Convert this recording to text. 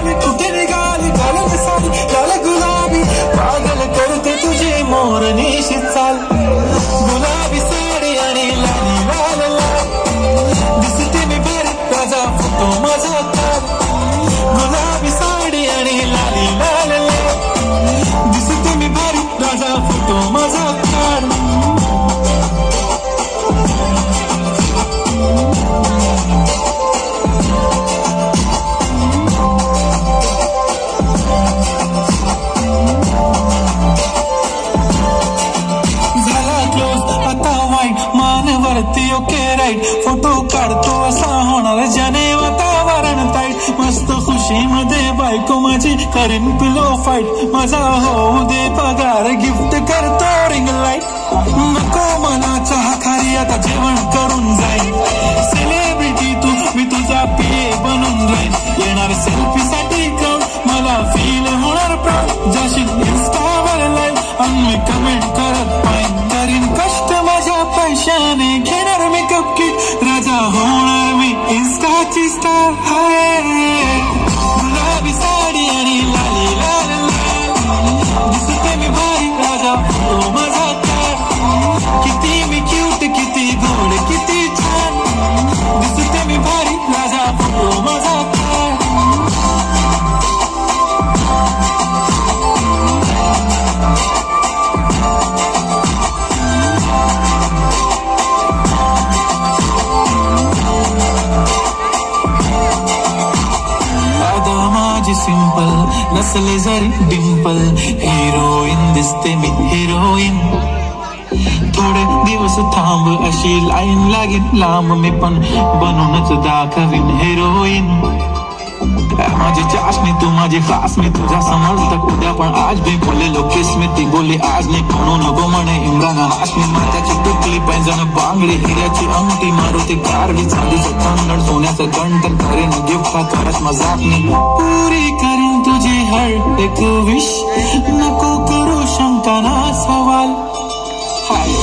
निघाली कुठे निघाली घालून साडी लाल गुलाबी पागल करते तुझे मोरनीशी चाल गुलाबी साडी आणि लाली लाल लाल दिसते मी भारी ताजा फोटो माझा काढ गुलाबी साडी आणि लाली लाल लाल दिसते मी भारी ताजा फोटो माझा काढ ओके राईट फोटो काढतो असा होणार ज्याने वातावरण ताईट मस्त खुशीमध्ये बायको माझी करीन पिलो फाईट माझा होऊ दे पगार गिफ्ट करतो रिंग लाईट नको मला चहा खारी आता जेवण करून जाईल सेलिब्रिटी तू मी तुझा पिये बनून राहील येणार सेल्फी साठी क्राऊड मला फील होणार प्राऊड जाशील इन्स्टावर लाईव्ह आणि मी कमेंट करत पाहिजे करीन कष्ट माझ्या पैशाने घेणार मेकअप किट राजा होणार मी इन्स्टाची स्टार हाय गुलाबी साडी आणि लाली लाल लाल दिसते मी भारी राजा फोटो माझा काढ किती मी क्यूट किती गोड किती छान दिसते मी भारी राजा फोटो माझा काढ सिंपल नसले जरी डिंपल हिरोईन दिसते मी हिरोईन थोडे दिवस थांब अशी लाईन लागेल लांब मी पण बनूनच दाखवीन हिरोईन माझी चाशनी तू माझी खास मी तुझ्या समजत उद्या पण आज भी बोलेलो किस मी ती बोली आज नाही म्हणू नको म्हणे इम्रान हाशमी माझ्याची टुकली पैंजण बांगडी हिऱ्याची अंगठी मारुती कारवी चांदीचं कन्नड सोन्याचं गंटन करीन गिफ्ट करत मजाक मी पुरी करीन तुझी हर एक विश नको करू शंका ना सवाल हाय